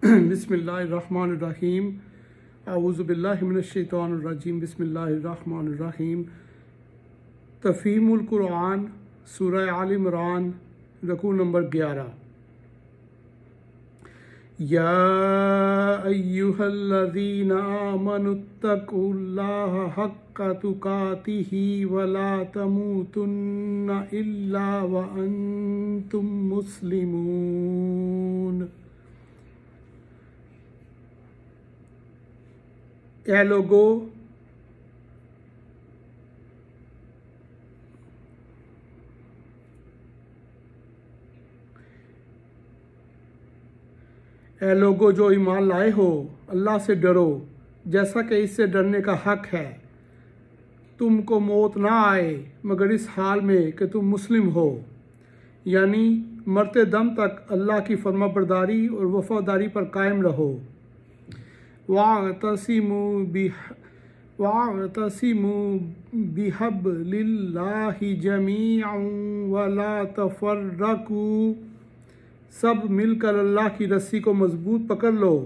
بسم اللہ الرحمن الرحیم اعوذ باللہ من الشیطان الرجیم بسم اللہ الرحمن الرحیم تفہیم القرآن سورہ آل عمران رکوع نمبر 11 یا ایہا الذین آمنوا اتقوا اللہ حق تقاتہ ولا تموتن الا وانتم مسلمون۔ اے لوگو جو ایمان لائے ہو، اللہ سے ڈرو جیسا کہ اس سے ڈرنے کا حق ہے۔ تم کو موت نہ آئے مگر اس حال میں کہ تم مسلم ہو، یعنی مرتے دم تک اللہ کی فرما برداری اور وفاداری پر قائم رہو۔ وَاعْتَصِمُوا بِحَبْلِ اللَّهِ جَمِيعًا وَلَا تَفَرَّقُوا، سب مل کر اللہ کی رسی کو مضبوط پکڑ لو۔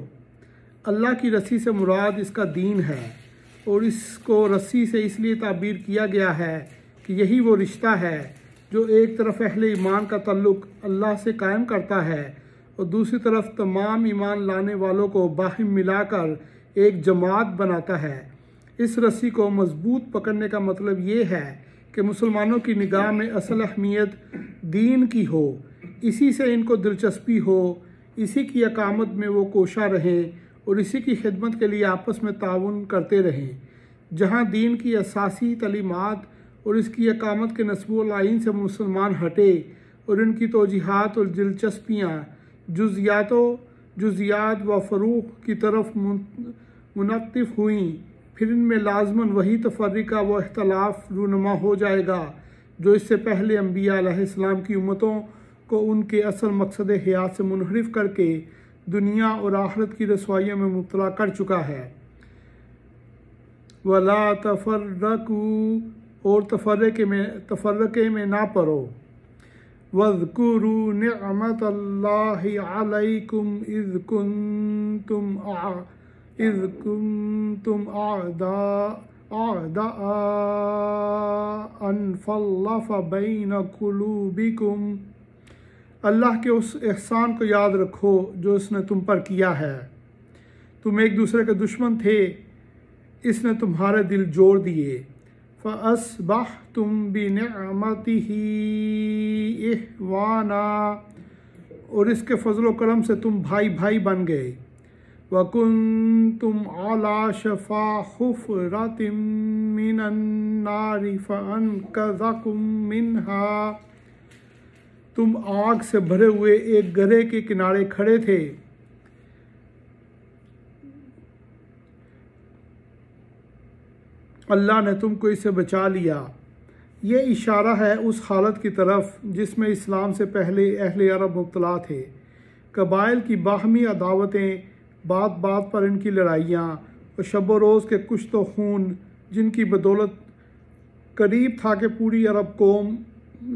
اللہ کی رسی سے مراد اس کا دین ہے، اور اس کو رسی سے اس لیے تعبیر کیا گیا ہے کہ یہی وہ رشتہ ہے جو ایک طرف اہل ایمان کا تعلق اللہ سے قائم کرتا ہے اور دوسری طرف تمام ایمان لانے والوں کو باہم ملا کر ایک جماعت بناتا ہے۔ اس رسی کو مضبوط پکڑنے کا مطلب یہ ہے کہ مسلمانوں کی نگاہ میں اصل اہمیت دین کی ہو، اسی سے ان کو دلچسپی ہو، اسی کی اقامت میں وہ کوشاں رہیں اور اسی کی خدمت کے لیے آپس میں تعاون کرتے رہیں۔ جہاں دین کی اساسی تعلیمات اور اس کی اقامت کے نصب و لعین سے مسلمان ہٹے اور ان کی توجیہات اور دلچسپیاں جزیات و فروع کی طرف منعطف ہوئیں، پھر ان میں لازماً وہی تفرقہ و اختلاف رونما ہو جائے گا جو اس سے پہلے انبیاء علیہ السلام کی امتوں کو ان کے اصل مقصد حیات سے منحرف کر کے دنیا اور آخرت کی رسوائیوں میں مبتلا کر چکا ہے۔ وَلَا تَفَرَّقُوا، اور تفرقے میں نہ پڑو۔ وَاذْكُرُوا نِعْمَةَ اللَّهِ عَلَيْكُمْ إِذْ كُنْتُمْ أَعْدَاءً فَأَلَّفَ بَيْنَ قُلُوبِكُمْ، اللہ کے اس احسان کو یاد رکھو جو اس نے تم پر کیا ہے۔ تم ایک دوسرے کے دشمن تھے، اس نے تمہارے دل جوڑ دیے۔ فَأَصْبَحْتُمْ بِنِعْمَتِهِ إِخْوَانًا، اور اس کے فضل و کرم سے تم بھائی بن گئے۔ وَكُنْتُمْ عَلَى شَفَا حُفْرَةٍ مِّنَ النَّارِ فَأَنْقَذَكُمْ مِنْهَا، تم آگ سے بھرے ہوئے ایک گرے کے کنارے کھڑے تھے، اللہ نے تم کو اس سے بچا لیا۔ یہ اشارہ ہے اس حالت کی طرف جس میں اسلام سے پہلے اہل عرب مبتلا تھے۔ قبائل کی باہمی عداوتیں، بات بات پر ان کی لڑائیاں اور شب و روز کے کشت و خون، جن کی بدولت قریب تھا کہ پوری عرب قوم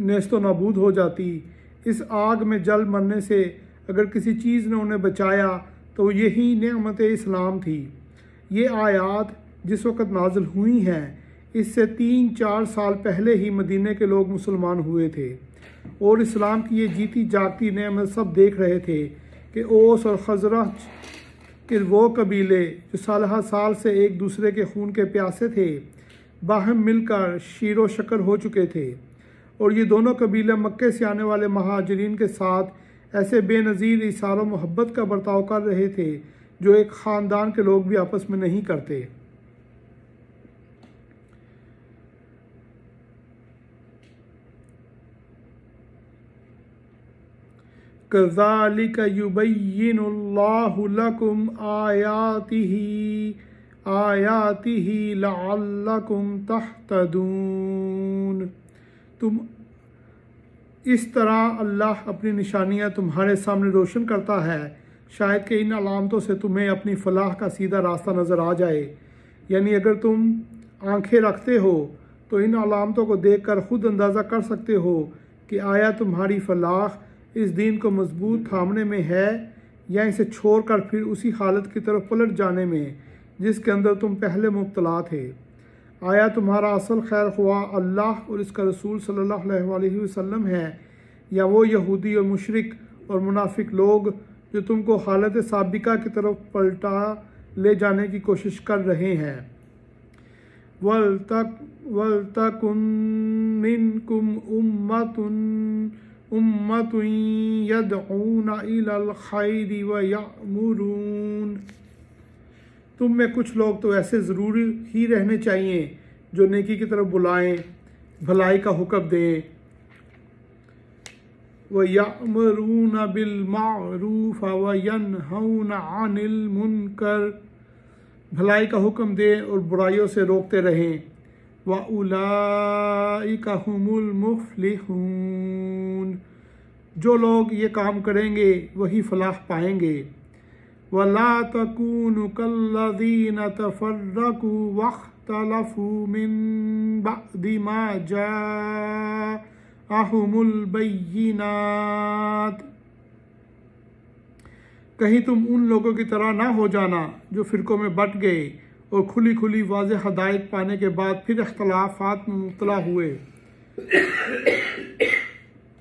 نیست و نابود ہو جاتی۔ اس آگ میں جل مرنے سے اگر کسی چیز نے انہیں بچایا تو یہی نعمت اسلام تھی۔ یہ آیات جس وقت نازل ہوئی ہیں اس سے 3-4 سال پہلے ہی مدینے کے لوگ مسلمان ہوئے تھے، اور اسلام کی یہ جیتی جاگتی نعمت سب دیکھ رہے تھے کہ اوس اور خزرج کے وہ قبیلے جو سالہ سال سے ایک دوسرے کے خون کے پیاسے تھے، باہم مل کر شیر و شکر ہو چکے تھے، اور یہ دونوں قبیلے مکے سے آنے والے مہاجرین کے ساتھ ایسے بے نظیر ایثار و محبت کا برتاؤ کر رہے تھے جو ایک خاندان کے لوگ بھی آپس میں نہیں کرتے۔ كَذَلِكَ يُبَيِّنُ اللَّهُ لَكُمْ آيَاتِهِ لَعَلَّكُمْ تَهْتَدُونَ، اس طرح اللہ اپنی نشانیاں تمہارے سامنے روشن کرتا ہے، شاید کہ ان علامتوں سے تمہیں اپنی فلاح کا سیدھا راستہ نظر آ جائے۔ یعنی اگر تم آنکھیں رکھتے ہو تو ان علامتوں کو دیکھ کر خود اندازہ کر سکتے ہو کہ آیا تمہاری فلاح اس دین کو مضبوط تھامنے میں ہے یا اسے چھوڑ کر پھر اسی حالت کی طرف پلٹ جانے میں جس کے اندر تم پہلے مبتلا تھے؟ آیا تمہارا اصل خیر خواہ اللہ اور اس کا رسول صلی اللہ علیہ وسلم ہے، یا وہ یہودی اور مشرک اور منافق لوگ جو تم کو حالت سابقہ کی طرف پلٹا لے جانے کی کوشش کر رہے ہیں؟ وَلْتَكُن مِّنكُمْ أُمَّةٌ يَدْعُونَ إِلَى الْخَيْرِ وَيَأْمُرُونَ، تم میں کچھ لوگ تو ایسے ضروری ہی رہنے چاہیے جو نیکی کی طرف بلائیں، بھلائی کا حکم دیں۔ وَيَأْمُرُونَ بِالْمَعْرُوفِ وَيَنْهَوْنَ عَنِ الْمُنكَرِ، بھلائی کا حکم دیں اور برائیوں سے روکتے رہیں۔ وَأُولَئِكَ هُمُ الْمُفْلِحُونَ، جو لوگ یہ کام کریں گے وہی فلاح پائیں گے۔ وَلَا تَكُونُوا كَالَّذِينَ تَفَرَّقُوا وَاخْتَلَفُوا مِن بَعْدِ مَا جَاءَهُمُ الْبَيِّنَاتُ، کہیں تم ان لوگوں کی طرح نہ ہو جانا جو فرقوں میں بٹ گئے اور کھلی کھلی واضح ہدایت پانے کے بعد پھر اختلافات میں مبتلا ہوئے۔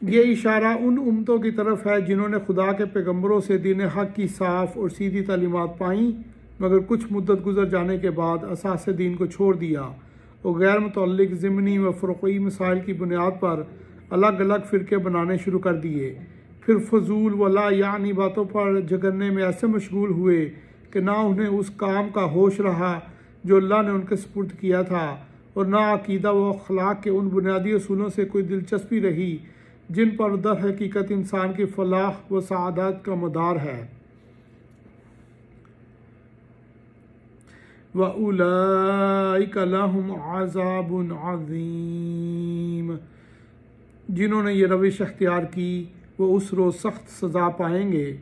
یہ اشارہ ان امتوں کی طرف ہے جنہوں نے خدا کے پیغمبروں سے دین حق کی صاف اور سیدھی تعلیمات پائیں، مگر کچھ مدت گزر جانے کے بعد اساس دین کو چھوڑ دیا اور غیر متعلق ضمنی و فرقی مسائل کی بنیاد پر الگ الگ فرقے بنانے شروع کر دیے، پھر فضول و لا یعنی باتوں پر جھگڑنے میں ایسے مشغول ہوئے کہ نہ انہیں اس کام کا ہوش رہا جو اللہ نے ان کے سپرد کیا تھا، اور نہ عقیدہ و اخلاق کے ان بنیادی اصولوں سے کوئی دلچسپی رہی جن پر در حقیقت انسان کی فلاح و سعادت کا مدار ہے۔ وَأُولَئِكَ لَهُمْ عَذَابٌ عَظِيمٌ، جنہوں نے یہ روش اختیار کی وہ اس روز سخت سزا پائیں گے۔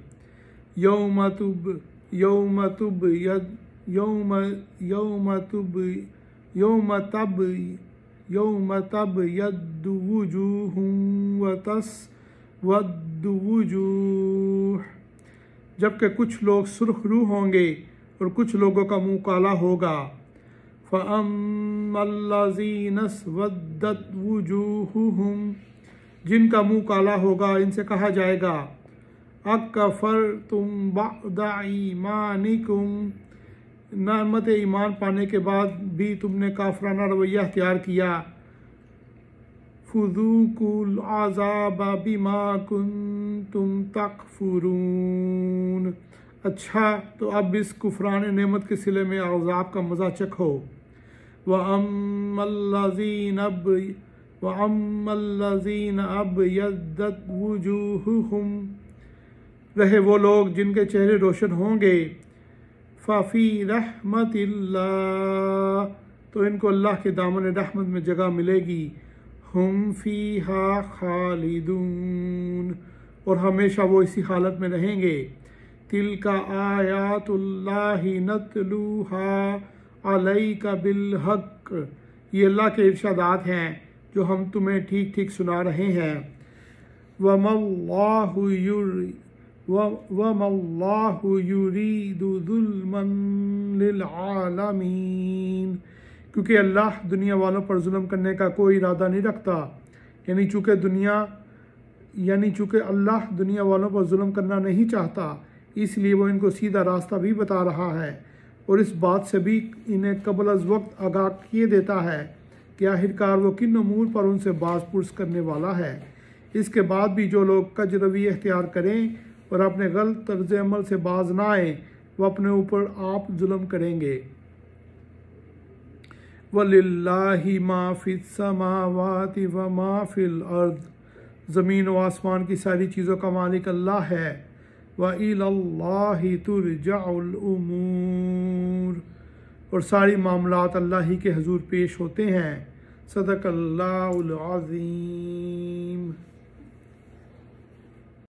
یوم تبیض وجوہ وتسود وجوہ، جبکہ کچھ لوگ سرخ روح ہوں گے اور کچھ لوگوں کا منہ کالا ہوگا۔ فَأَمَّا الَّذِينَ اسْوَدَّتْ وُجُوهُهُمْ، جن کا منہ کالا ہوگا ان سے کہا جائے گا اَکَفَرْتُمْ بَعْدَ ایمانکم، نعمت ایمان پانے کے بعد بھی تم نے کافرانہ رویہ اختیار کیا۔ فَذُوقُوا الْعَذَابَ بِمَا كُنْتُمْ تَکْفُرُونَ، اچھا تو اب اس کفران نعمت کے صلے میں عذاب کا مزہ چکھو۔ وَأَمَّا الَّذِينَ أَبْيَضَّتْ وُجُوهُهُمْ، رہے وہ لوگ جن کے چہرے روشن ہوں گے، فَفِي رَحْمَةِ اللَّهِ، تو ان کو اللہ کے دامن رحمت میں جگہ ملے گی۔ ہم فیہا خالدون، اور ہمیشہ وہ اسی حالت میں رہیں گے۔ تِلْکَ آیاتُ اللَّهِ نَتْلُوہا عَلَيْکَ بِالْحَقِّ، یہ اللہ کے ارشادات ہیں جو ہم تمہیں ٹھیک ٹھیک سنا رہے ہیں۔ وَمَا اللَّهُ يُرِيدُ ظُلْمًا لِلْعَالَمِينَ، کیونکہ اللہ دنیا والوں پر ظلم کرنے کا کوئی ارادہ نہیں رکھتا، یعنی چونکہ اللہ دنیا والوں پر ظلم کرنا نہیں چاہتا، اس لیے وہ ان کو سیدھا راستہ بھی بتا رہا ہے، اور اس بات سے بھی انہیں قبل از وقت آگاہ کیے دیتا ہے کہ آخرکار وہ کن امور پر ان سے باز پرس کرنے والا ہے۔ اس کے بعد بھی جو لوگ کج روی اختیار کریں اور اپنے غلط طرز عمل سے باز نہ آئیں، وہ اپنے اوپر آپ ظلم کریں گے۔ وَلِلَّهِ مَا فِي السَّمَاوَاتِ وَمَا فِي الْأَرْضِ، زمین و آسمان کی ساری چیزوں کا مالک اللہ ہے۔ وَإِلَى اللَّهِ تُرْجَعُ الْأُمُورُ، اور ساری معاملات اللہ ہی کے حضور پیش ہوتے ہیں۔ صدق اللہ العظیم۔